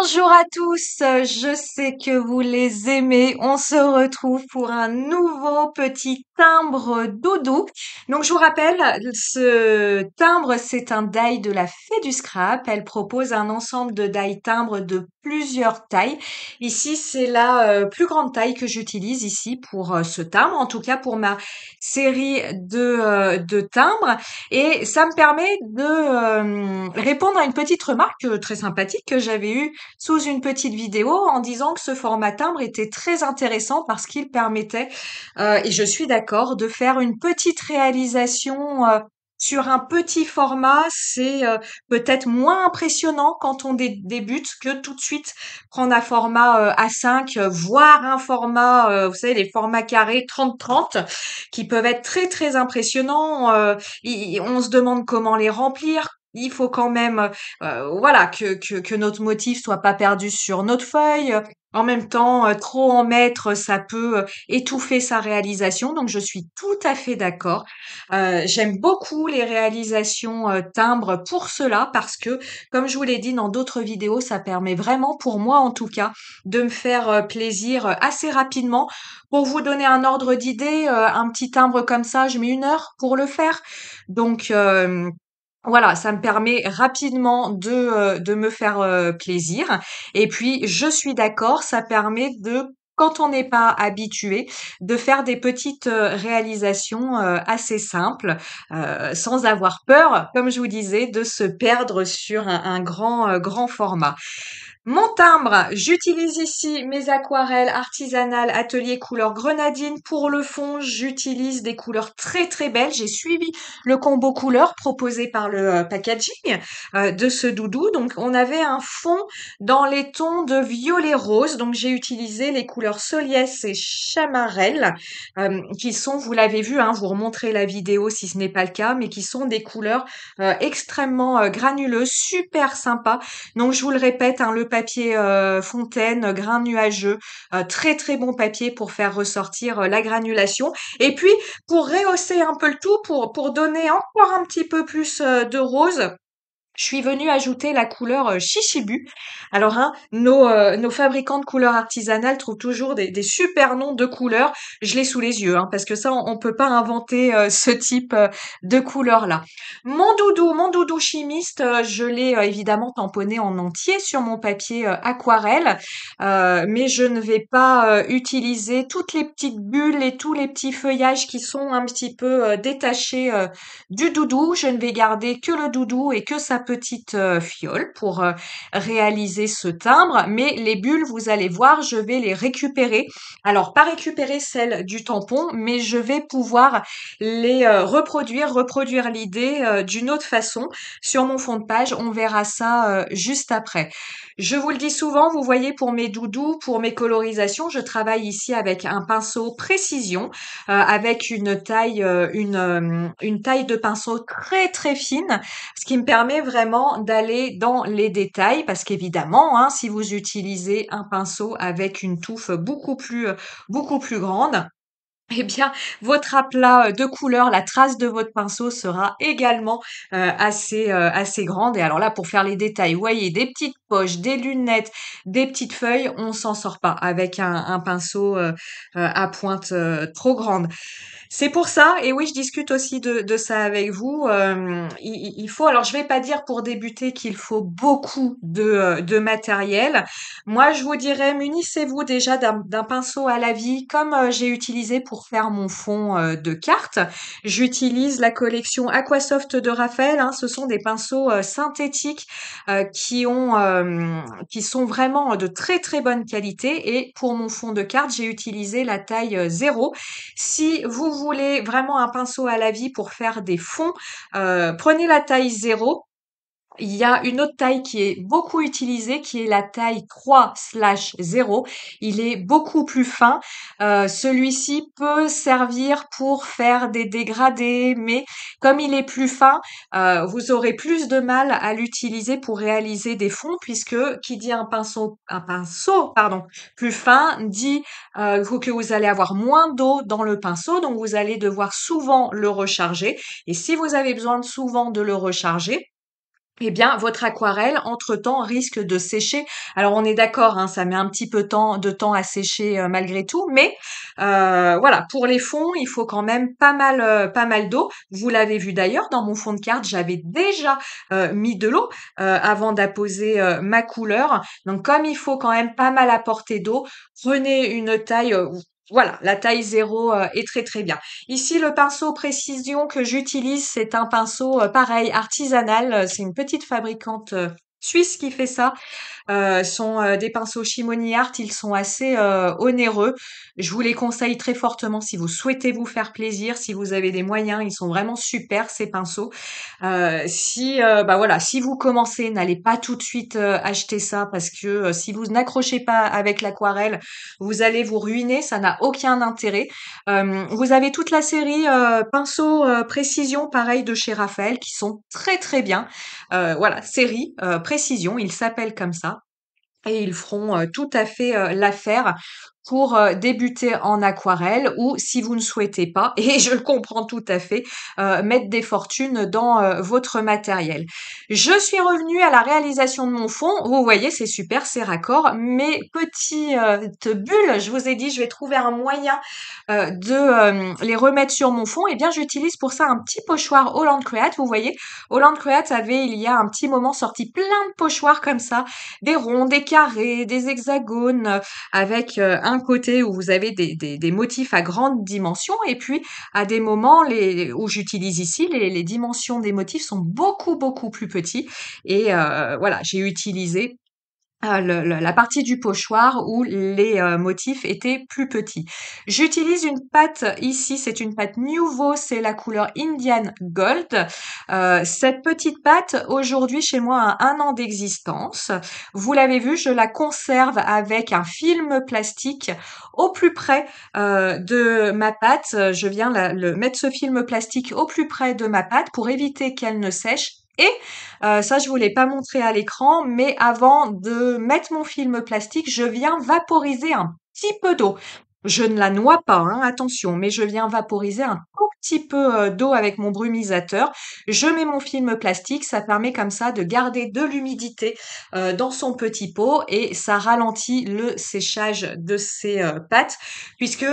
Bonjour à tous, je sais que vous les aimez. On se retrouve pour un nouveau petit timbre doudou. Donc je vous rappelle, ce timbre, c'est un die de la Fée du Scrap. Elle propose un ensemble de die timbres de plusieurs tailles. Ici, c'est la plus grande taille que j'utilise ici pour ce timbre, en tout cas pour ma série de timbres. Et ça me permet de répondre à une petite remarque très sympathique que j'avais eue sous une petite vidéo en disant que ce format timbre était très intéressant parce qu'il permettait, et je suis d'accord, de faire une petite réalisation sur un petit format. C'est peut-être moins impressionnant quand on débute que tout de suite prendre un format A5, voire un format, vous savez, les formats carrés 30-30 qui peuvent être très très impressionnants. On se demande comment les remplir. Il faut quand même, voilà, que notre motif soit pas perdu sur notre feuille. En même temps, trop en mettre, ça peut étouffer sa réalisation. Donc, je suis tout à fait d'accord. J'aime beaucoup les réalisations timbres pour cela parce que, comme je vous l'ai dit dans d'autres vidéos, ça permet vraiment, pour moi en tout cas, de me faire plaisir assez rapidement. Pour vous donner un ordre d'idée, un petit timbre comme ça, je mets 1 heure pour le faire. Donc, voilà, ça me permet rapidement de me faire plaisir. Et puis, je suis d'accord, ça permet de, quand on n'est pas habitué, de faire des petites réalisations assez simples, sans avoir peur, comme je vous disais, de se perdre sur un grand, grand format. Mon timbre, j'utilise ici mes aquarelles artisanales atelier couleur grenadine. Pour le fond, j'utilise des couleurs très très belles. J'ai suivi le combo couleur proposé par le packaging de ce doudou. Donc, on avait un fond dans les tons de violet rose. Donc, j'ai utilisé les couleurs Soliès et Chamarelle, qui sont, vous l'avez vu, hein, vous remontrez la vidéo si ce n'est pas le cas, mais qui sont des couleurs extrêmement granuleuses, super sympas. Donc, je vous le répète, hein, le papier fontaine, grain nuageux, très très bon papier pour faire ressortir la granulation. Et puis, pour rehausser un peu le tout, pour donner encore un petit peu plus de rose, je suis venue ajouter la couleur Chichibu. Alors, hein, nos fabricants de couleurs artisanales trouvent toujours des super noms de couleurs. Je l'ai sous les yeux, hein, parce que ça, on peut pas inventer ce type de couleur-là. Mon doudou chimiste, je l'ai évidemment tamponné en entier sur mon papier aquarelle, mais je ne vais pas utiliser toutes les petites bulles et tous les petits feuillages qui sont un petit peu détachés du doudou. Je ne vais garder que le doudou et que sa petite fiole pour réaliser ce timbre. Mais les bulles, vous allez voir, je vais les récupérer. Alors, pas récupérer celles du tampon, mais je vais pouvoir les reproduire l'idée d'une autre façon sur mon fond de page. On verra ça juste après. Je vous le dis souvent, vous voyez, pour mes doudous, pour mes colorisations, je travaille ici avec un pinceau précision, avec une taille de pinceau très très fine, ce qui me permet vraiment d'aller dans les détails, parce qu'évidemment, hein, si vous utilisez un pinceau avec une touffe beaucoup plus grande, eh bien, votre aplat de couleur, la trace de votre pinceau sera également assez grande. Et alors là, pour faire les détails, vous voyez, des petites poches, des lunettes, des petites feuilles, on s'en sort pas avec un pinceau à pointe trop grande. C'est pour ça, et oui, je discute aussi de ça avec vous. Il faut, alors je vais pas dire pour débuter qu'il faut beaucoup de matériel. Moi, je vous dirais, munissez-vous déjà d'un pinceau à la vie, comme j'ai utilisé pour faire mon fond de carte. J'utilise la collection Aquasoft de Raphaël, hein. Ce sont des pinceaux synthétiques qui sont vraiment de très très bonne qualité. Et pour mon fond de carte, j'ai utilisé la taille 0. Si vous voulez vraiment un pinceau à la vie pour faire des fonds, prenez la taille 0. Il y a une autre taille qui est beaucoup utilisée, qui est la taille 3/0. Il est beaucoup plus fin. Celui-ci peut servir pour faire des dégradés, mais comme il est plus fin, vous aurez plus de mal à l'utiliser pour réaliser des fonds, puisque qui dit un pinceau, pardon, plus fin, dit que vous allez avoir moins d'eau dans le pinceau, donc vous allez devoir souvent le recharger. Et si vous avez besoin de souvent de le recharger, eh bien, votre aquarelle, entre-temps, risque de sécher. Alors, on est d'accord, hein, ça met un petit peu de temps à sécher malgré tout, mais voilà, pour les fonds, il faut quand même pas mal d'eau. Vous l'avez vu d'ailleurs, dans mon fond de carte, j'avais déjà mis de l'eau avant d'apposer ma couleur. Donc, comme il faut quand même pas mal apporter d'eau, prenez une taille. Voilà, la taille 0 est très très bien. Ici, le pinceau précision que j'utilise, c'est un pinceau pareil, artisanal. C'est une petite fabricante suisse qui fait ça. Sont des pinceaux Shimony Art, ils sont assez onéreux. Je vous les conseille très fortement si vous souhaitez vous faire plaisir, si vous avez des moyens, ils sont vraiment super ces pinceaux. Si bah voilà, si vous commencez, n'allez pas tout de suite acheter ça parce que si vous n'accrochez pas avec l'aquarelle, vous allez vous ruiner, ça n'a aucun intérêt. Vous avez toute la série pinceaux précision, pareil de chez Raphaël, qui sont très très bien. Voilà, série précision, ils s'appellent comme ça et ils feront tout à fait l'affaire pour débuter en aquarelle ou si vous ne souhaitez pas, et je le comprends tout à fait, mettre des fortunes dans votre matériel. Je suis revenue à la réalisation de mon fond. Vous voyez, c'est super, c'est raccord. Mes petites bulles, je vous ai dit, je vais trouver un moyen de les remettre sur mon fond. Et bien, j'utilise pour ça un petit pochoir Holland Create. Vous voyez, Holland Create avait, il y a un petit moment, sorti plein de pochoirs comme ça, des ronds, des carrés, des hexagones, avec un côté où vous avez des motifs à grande dimension et puis à des moments où j'utilise ici, les dimensions des motifs sont beaucoup plus petits et voilà, j'ai utilisé la partie du pochoir où les motifs étaient plus petits. J'utilise une pâte ici, c'est une pâte Nuvo, c'est la couleur Indian Gold. Cette petite pâte, aujourd'hui, chez moi, a 1 an d'existence. Vous l'avez vu, je la conserve avec un film plastique au plus près de ma pâte. Je viens mettre ce film plastique au plus près de ma pâte pour éviter qu'elle ne sèche. Et ça, je vous l'ai pas montré à l'écran, mais avant de mettre mon film plastique, je viens vaporiser un petit peu d'eau. Je ne la noie pas, hein, attention, mais je viens vaporiser un tout petit peu d'eau avec mon brumisateur. Je mets mon film plastique, ça permet comme ça de garder de l'humidité dans son petit pot et ça ralentit le séchage de ces pâtes, puisque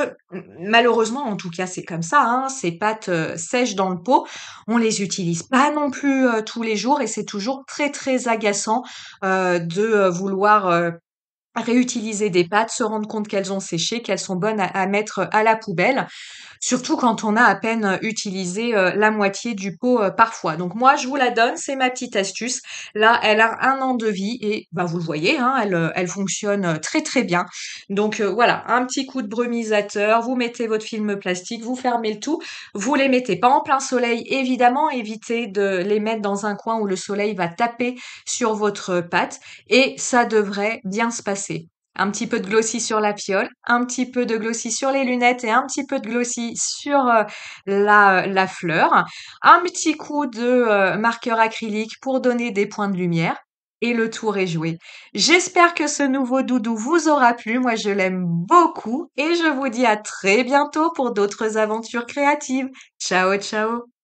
malheureusement, en tout cas c'est comme ça, hein, ces pâtes sèchent dans le pot. On les utilise pas non plus tous les jours et c'est toujours très très agaçant de vouloir réutiliser des pâtes, se rendre compte qu'elles ont séché, qu'elles sont bonnes à mettre à la poubelle. Surtout quand on a à peine utilisé la moitié du pot parfois. Donc moi, je vous la donne, c'est ma petite astuce. Là, elle a 1 an de vie et bah vous le voyez, hein, elle fonctionne très très bien. Donc voilà, un petit coup de brumisateur, vous mettez votre film plastique, vous fermez le tout. Vous les mettez pas en plein soleil, évidemment, évitez de les mettre dans un coin où le soleil va taper sur votre pâte et ça devrait bien se passer. Un petit peu de glossy sur la fiole, un petit peu de glossy sur les lunettes et un petit peu de glossy sur la fleur. Un petit coup de marqueur acrylique pour donner des points de lumière. Et le tour est joué. J'espère que ce nouveau doudou vous aura plu. Moi, je l'aime beaucoup et je vous dis à très bientôt pour d'autres aventures créatives. Ciao, ciao!